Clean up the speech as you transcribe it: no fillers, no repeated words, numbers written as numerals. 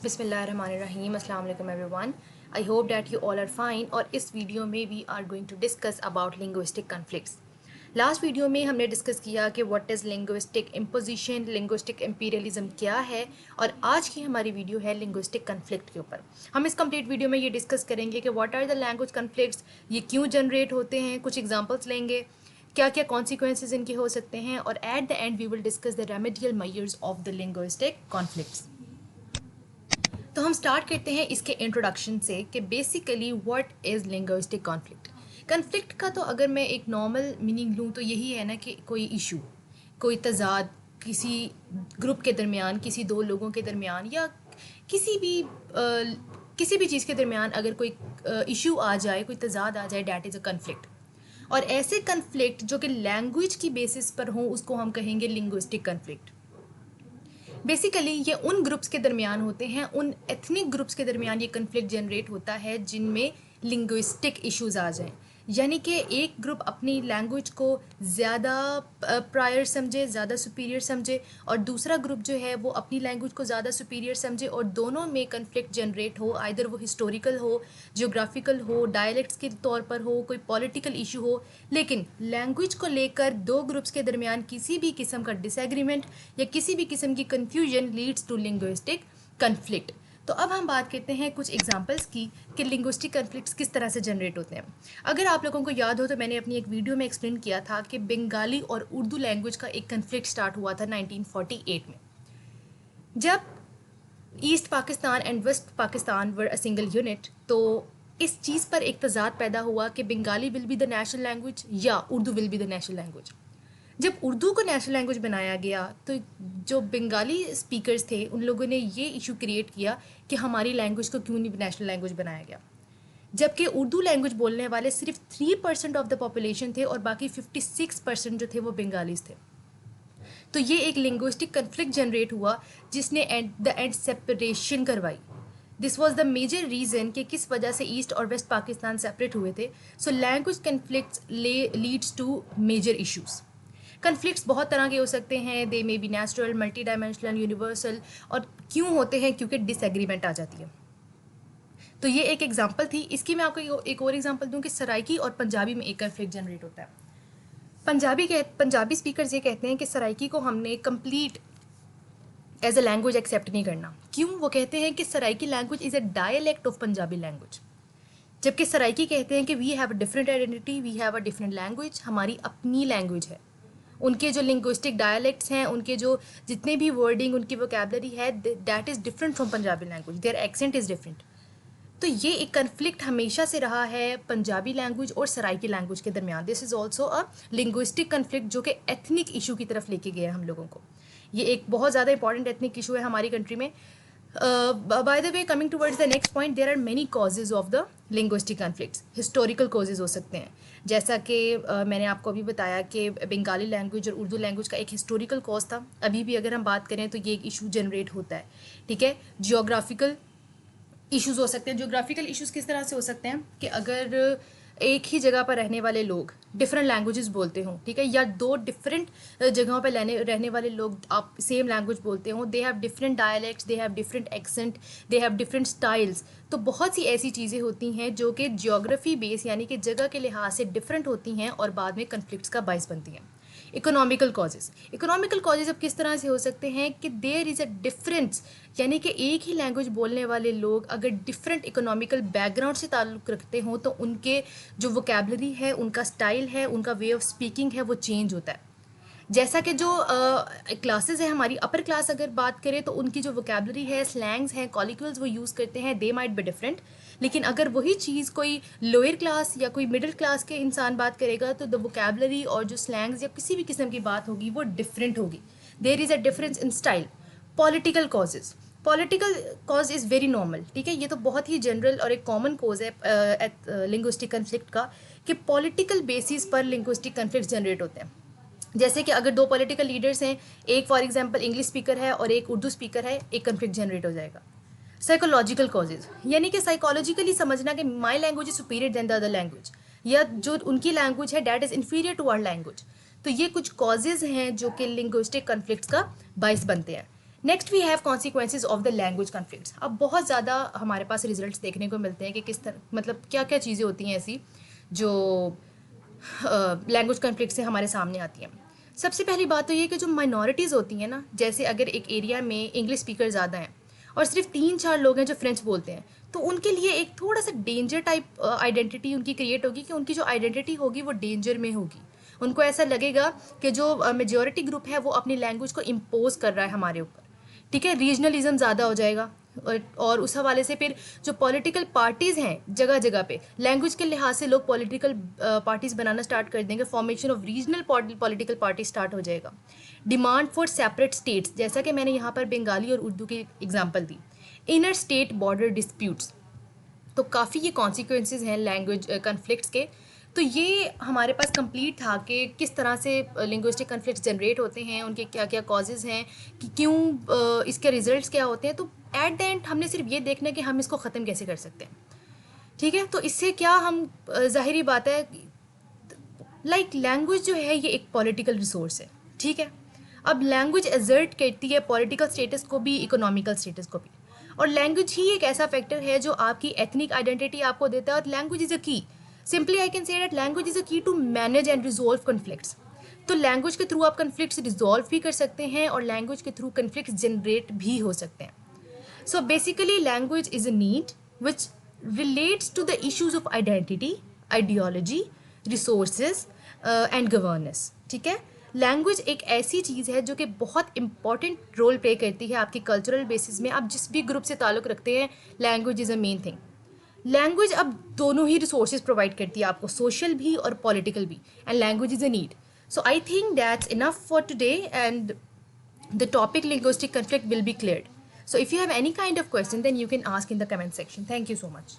बिस्मिल्लाहिर्रहमानिर्रहीम अस्सलाम वालेकुम everyone. I hope that you all are fine. और इस वीडियो में we are going to discuss about linguistic conflicts. Last video में हमने डिस्कस किया कि what is linguistic imposition, linguistic imperialism क्या है, और आज की हमारी वीडियो है लिंग्विस्टिक कन्फ्लिक्ट के ऊपर। हम इस कंप्लीट वीडियो में ये डिस्कस करेंगे कि what are the language conflicts, ये क्यों जनरेट होते हैं, कुछ एग्जांपल्स लेंगे, क्या क्या कॉन्सिक्वेंसेज इनके हो सकते हैं, और at the end we will discuss the remedial measures of the linguistic conflicts. तो हम स्टार्ट करते हैं इसके इंट्रोडक्शन से कि basically what is linguistic conflict. Conflict का तो अगर मैं एक नॉर्मल मीनिंग लूँ तो यही है ना कि कोई इशू, कोई तजाद किसी ग्रुप के दरमियान, किसी दो लोगों के दरमियान, या किसी भी किसी भी चीज़ के दरमियान अगर कोई इशू आ जाए, कोई तजाद आ जाए, डैट इज़ अ कन्फ्लिक्ट। और ऐसे कन्फ्लिक्ट जो कि लैंग्वेज की बेसिस पर हों उसको हम कहेंगे लिंग्विस्टिक कन्फ्लिक्ट। बेसिकली ये उन ग्रुप्स के दरमियान होते हैं, उन एथनिक ग्रुप्स के दरमियान ये कन्फ्लिक्ट जनरेट होता है जिनमें लिंग्विस्टिक इश्यूज आ जाएं। यानी कि एक ग्रुप अपनी लैंग्वेज को ज़्यादा प्रायर समझे, ज़्यादा सुपीरियर समझे, और दूसरा ग्रुप जो है वो अपनी लैंग्वेज को ज़्यादा सुपीरियर समझे, और दोनों में कन्फ्लिक्ट जनरेट हो, आइदर वो हिस्टोरिकल हो, जियोग्राफिकल हो, डायलेक्ट्स के तौर पर हो, कोई पॉलिटिकल इशू हो। लेकिन लैंग्वेज को लेकर दो ग्रुप्स के दरमियान किसी भी किस्म का डिसएग्रीमेंट या किसी भी किस्म की confusion leads to linguistic conflict. तो अब हम बात करते हैं कुछ एग्जांपल्स की कि लिंग्विस्टिक कन्फ्लिक्ट्स किस तरह से जनरेट होते हैं। अगर आप लोगों को याद हो तो मैंने अपनी एक वीडियो में एक्सप्लेन किया था कि बंगाली और उर्दू लैंग्वेज का एक कन्फ्लिक्ट स्टार्ट हुआ था 1948 में, जब east Pakistan and west Pakistan were a single unit. तो इस चीज़ पर एक तजाद पैदा हुआ कि Bengali will be the national language या Urdu will be the national language. जब उर्दू को नेशनल लैंग्वेज बनाया गया तो जो बंगाली स्पीकर्स थे उन लोगों ने ये इशू क्रिएट किया कि हमारी लैंग्वेज को क्यों नहीं नेशनल लैंग्वेज बनाया गया, जबकि उर्दू लैंग्वेज बोलने वाले सिर्फ 3% ऑफ द पॉपुलेशन थे और बाकी 56% जो थे वो बंगालीज थे। तो ये एक लिंग्विस्टिक कन्फ्लिक्ट जनरेट हुआ जिसने द एंड सेपरेशन करवाई। This was the major reason कि किस वजह से ईस्ट और वेस्ट पाकिस्तान सेपरेट हुए थे। So language conflicts leads to major issues. Conflicts बहुत तरह के हो सकते हैं, they may be natural, multi dimensional, universal. और क्यों होते हैं? क्योंकि डिसएग्रीमेंट आ जाती है। तो ये एक एग्जांपल थी। इसकी मैं आपको एक और एग्जांपल दूं कि सराइकी और पंजाबी में एक कन्फ्लिक्ट जनरेट होता है। पंजाबी स्पीकर्स ये कहते हैं कि सराइकी को हमने complete as a language accept नहीं करना। क्यों? वो कहते हैं कि Saraiki language is a dialect of Punjabi language, जबकि सराइकी कहते हैं कि we have a different identity, we have a different language, हमारी अपनी लैंग्वेज है। उनके जो लिंग्विस्टिक डायलेक्ट्स हैं, उनके जो जितने भी वर्डिंग, उनकी वोकेबलरी है, that is different from Punjabi language, their accent is different. तो ये एक कन्फ्लिक्ट हमेशा से रहा है पंजाबी लैंग्वेज और सराइकी लैंग्वेज के दरमियान। This is also a linguistic conflict जो कि एथनिक इशू की तरफ लेके गया हम लोगों को। ये एक बहुत ज़्यादा इंपॉर्टेंट एथनिक इशू है हमारी कंट्री में। By the way, coming towards the next point, there are many causes of the linguistic conflicts. Historical causes हो सकते हैं, जैसा कि मैंने आपको अभी बताया कि बंगाली लैंग्वेज और उर्दू लैंग्वेज का एक हिस्टोरिकल कॉज था। अभी भी अगर हम बात करें तो ये एक इशू जनरेट होता है। ठीक है, जियोग्राफिकल इश्यूज हो सकते हैं। जियोग्राफिकल इश्यूज किस तरह से हो सकते हैं कि अगर एक ही जगह पर रहने वाले लोग डिफरेंट लैंग्वेजेस बोलते हों, ठीक है, या दो डिफरेंट जगहों पर रहने वाले लोग आप सेम लैंग्वेज बोलते हों, they have different dialects, they have different accent, they have different styles. तो बहुत सी ऐसी चीज़ें होती हैं जो कि जियोग्राफी बेस यानी कि जगह के लिहाज से डिफरेंट होती हैं और बाद में कन्फ्लिक्ट्स का बायस बनती हैं। इकोनॉमिकल कॉजेज़ अब किस तरह से हो सकते हैं कि देयर इज़ अ डिफरेंस, यानी कि एक ही लैंग्वेज बोलने वाले लोग अगर डिफरेंट इकोनॉमिकल बैकग्राउंड से ताल्लुक़ रखते हों तो उनके जो वोकेबलरी है, उनका स्टाइल है, उनका वे ऑफ स्पीकिंग है, वो चेंज होता है। जैसा कि जो क्लासेस है हमारी अपर क्लास अगर बात करें तो उनकी जो वोकेबलरी है, स्लैंग्स हैं, कॉलिक्यूल्स वो यूज़ करते हैं, दे माइट बी डिफरेंट। लेकिन अगर वही चीज़ कोई लोअर क्लास या कोई मिडिल क्लास के इंसान बात करेगा तो द वोकेबलरी और जो स्लैंग्स या किसी भी किस्म की बात होगी वो डिफरेंट होगी। There is a difference in style. Political causes, political cause is very normal. ठीक है, ये तो बहुत ही जनरल और एक कॉमन कॉज है लिंग्विस्टिक कन्फ्लिक्ट का कि पॉलिटिकल बेसिस पर लिंग्विस्टिक कन्फ्लिक्ट जनरेट होते हैं। जैसे कि अगर दो पॉलिटिकल लीडर्स हैं, एक फॉर एग्जांपल इंग्लिश स्पीकर है और एक उर्दू स्पीकर है, एक कन्फ्लिक्ट जनरेट हो जाएगा। साइकोलॉजिकल कॉजेज, यानी कि साइकोलॉजिकली समझना कि my language is superior than the other language, या जो उनकी लैंग्वेज है that is inferior to our language. तो ये कुछ कॉजेज़ हैं जो कि लिंग्विस्टिक कन्फ्लिक्ट्स का बायस बनते हैं। Next we have consequences of the language conflicts. अब बहुत ज़्यादा हमारे पास रिजल्ट्स देखने को मिलते हैं कि किस तरह, मतलब क्या क्या चीज़ें होती हैं ऐसी जो लैंग्वेज कन्फ्लिक्ट से हमारे सामने आती हैं। सबसे पहली बात तो ये कि जो माइनॉरिटीज़ होती हैं ना, जैसे अगर एक एरिया में इंग्लिश स्पीकर ज़्यादा हैं और सिर्फ 3-4 लोग हैं जो फ्रेंच बोलते हैं, तो उनके लिए एक थोड़ा सा डेंजर टाइप आइडेंटिटी उनकी क्रिएट होगी कि उनकी जो आइडेंटिटी होगी वो डेंजर में होगी। उनको ऐसा लगेगा कि जो मेजॉरिटी ग्रुप है वो अपनी लैंग्वेज को इम्पोज कर रहा है हमारे ऊपर, ठीक है। रीजनलिज्म ज़्यादा हो जाएगा और उस हवाले से फिर जो पॉलिटिकल पार्टीज़ हैं जगह जगह पे, लैंग्वेज के लिहाज से लोग पॉलिटिकल पार्टीज़ बनाना स्टार्ट कर देंगे, formation of regional political party start हो जाएगा। डिमांड फॉर सेपरेट स्टेट्स, जैसा कि मैंने यहाँ पर बंगाली और उर्दू की एग्जांपल दी। इनर स्टेट बॉर्डर डिस्प्यूट्स, तो काफ़ी ये कॉन्सिक्वेंसेज हैं लैंग्वेज कन्फ्लिक्ट्स के। तो ये हमारे पास कंप्लीट था कि किस तरह से लिंग्विस्टिक कन्फ्लिक्ट्स जनरेट होते हैं, उनके क्या क्या कॉजेज़ हैं, कि क्यों इसके रिजल्ट्स क्या होते हैं। तो एट द एंड हमने सिर्फ ये देखना है कि हम इसको ख़त्म कैसे कर सकते हैं, ठीक है। तो इससे क्या हम ज़ाहिरी बात है, लाइक लैंग्वेज जो है ये एक पॉलिटिकल रिसोर्स है, ठीक है। अब लैंग्वेज एजर्ट करती है पॉलिटिकल स्टेटस को भी, इकोनॉमिकल स्टेटस को भी, और लैंग्वेज ही एक ऐसा फैक्टर है जो आपकी एथनिक आइडेंटिटी आपको देता है। और language is a key, simply I can say that language is a key to manage and resolve conflicts. तो लैंग्वेज के थ्रू आप कन्फ्लिक्ट्स रिजॉल्व भी कर सकते हैं और लैंग्वेज के थ्रू कन्फ्लिक्ट्स जनरेट भी हो सकते हैं। So basically, language is a need which relates to the issues of identity, ideology, resources and governance. ठीक है। लैंग्वेज एक ऐसी चीज़ है जो कि बहुत इंपॉर्टेंट रोल प्ले करती है आपकी कल्चरल बेसिस में। आप जिस भी ग्रुप से ताल्लुक़ रखते हैं, language is a main thing. Language अब दोनों ही रिसोर्सेज प्रोवाइड करती है आपको, सोशल भी और पॉलिटिकल भी, and language is a need. So I think that's enough for today and the topic linguistic conflict will be cleared. So if you have any kind of question, then you can ask in the comment section. Thank you so much.